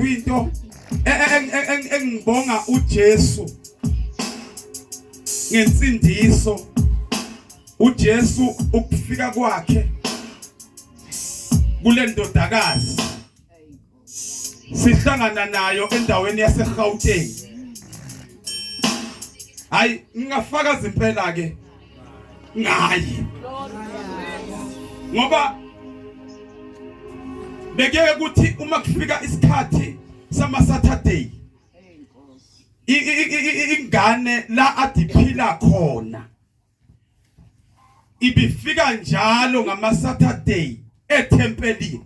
Into engibonga uJesu ngensindiso uJesu ukufika kwakhe kule ndodakazi sihlangana nayo endaweni yaseGauteng. Hayi ngingafaka impela ke ngayi ngoba beke ukuthi uma kufika isikhathi sama Saturday ingane la adiphila khona ibifika njalo ngama Saturday etempelini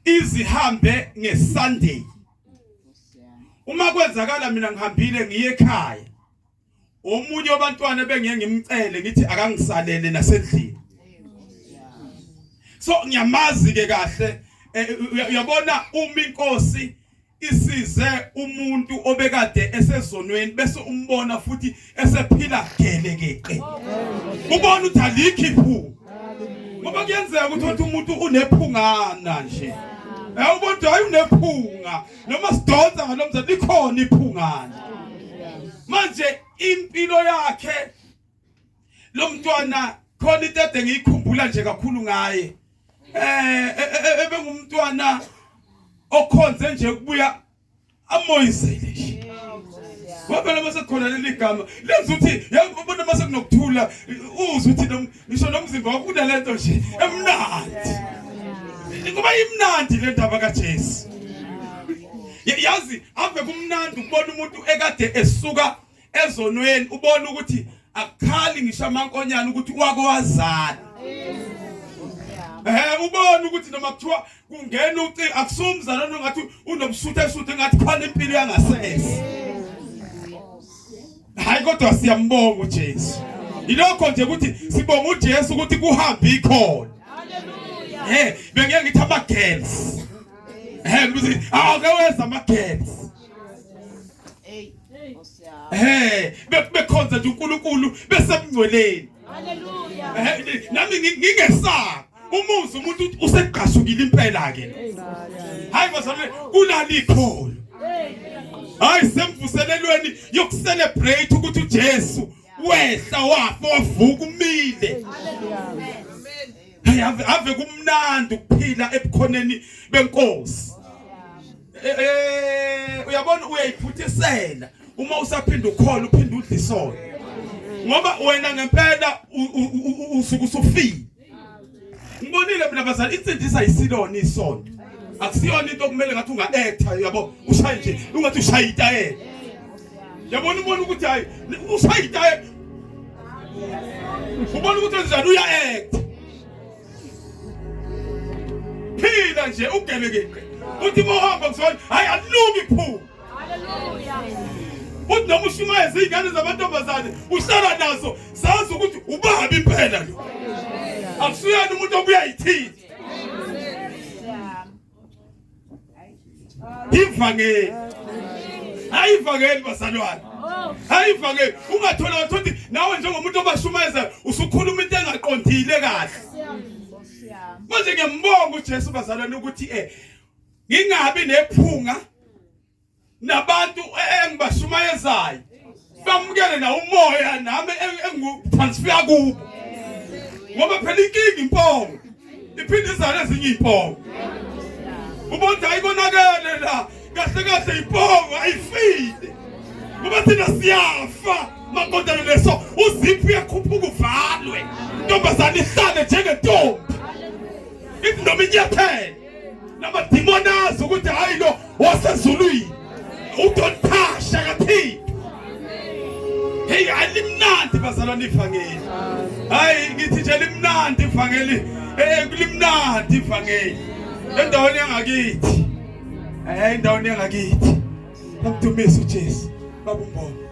izihambe ngeSunday. Uma kwenzakala mina ngihambile ngiye ekhaya omunye wabantwana bengiye ngimcele ngithi akangisalele nasendlini. So ngiyamazi ke kahle uyabona uma inkosi isize umuntu obekade esezonweni bese umbona futhi esephila gelekeqe ubona ukuthi alikho iphunga ngoba kuyenzeka ukuthi umuntu unephungana nje ubona hayi unephunga noma sidonsa ngalomzana likhona iphungana manje impilo yakhe lo mntwana khona into ede ngiyikhumbula nje kakhulu ngaye ebengumntwana okhonze nje kubuya amoyizele nje ngoba mase khona leli gama lenza ukuthi yabona mase kunokuthula uzwe ukuthi ngisho nomzimba wakho unalento nje emnandi ngoba imnandi le ndaba kaJesu yazi ave kumnandi ukubona umuntu ekade esuka ezonweni ubona ukuthi akukhali ngisho amankonyana ukuthi wako wazana ubona ukuthi noma kuthiwa kungena uci akusumzana nongathi unomsuthe ngathi khona impilo yangasese. Hayi kodwa siyambonga uJesu. Ilokho nje ukuthi sibonga uJesu ukuthi kuhambe ikhona. Haleluya. Bengeke ngithi ama girls. Ngithi awukeweza ama girls. Bekhonza nje uNkulunkulu besemngcweleni. Haleluya. Nami ngingesaba umuzi umuntu useqashukile impela ke hayi bazalwane kulali ikholo hayi semvuselelweni yokucelebrate ukuthi uJesu wehla wafa wavuka umile hayi ave kumnandi ukuphila ebukhoneni benkosi uyabona uyayiphuthisela uma usaphinda ukhola uphinda udlisona ngoba wena ngempela usuku usufile. Ngibonile mina bazali insindisa isilona isonto akusiyona into okumele ngathi unga-acta yabo ushaye nje ungathi ushaya itayela yabona ubona ukuthi hayi ushaya itayela ubona ukuthi njani uya-acta phila nje ugelekeke uthi mohamba kusona hayi alungi iphunga. Haleluya. Uthi noma ushumayeza izingane zamantombazane uhlala nazo zazi ukuthi ubaba impela lo akusuyani umuntu obuya yithini ivangeli hayi ivangeli bazalwane hayi ivangeli ungathola ukuthi nawe njengomuntu obashumayeza usukhuluma into engaqondile kahle manje ngiyambonga uJesu bazalwane ukuthi ngingabi nephunga nabantu engibashumayezayo bamukele na umoya nami engitransfer kubo ngoba phela inkingi impongo iphinde izale ezinye impongo ubona ayikonakele la kahle kahle impongo ayifile ngoba thina siyafa makodwa leso uziphi yakhuphuka uvalwe ntombazana ihlale njengentombi ithi noma inyathele namadimonazi ukuthi hayi lo wasezulwini utonthasha kathini hey alimnandi bazalwane lona ivangeli. Hayi ngithi nje limnandi ivangeli. Limnandi ivangeli. Endaweni yangakithi. Endaweni yangakithi. Ngimdumise uJesu. Baba umbongo.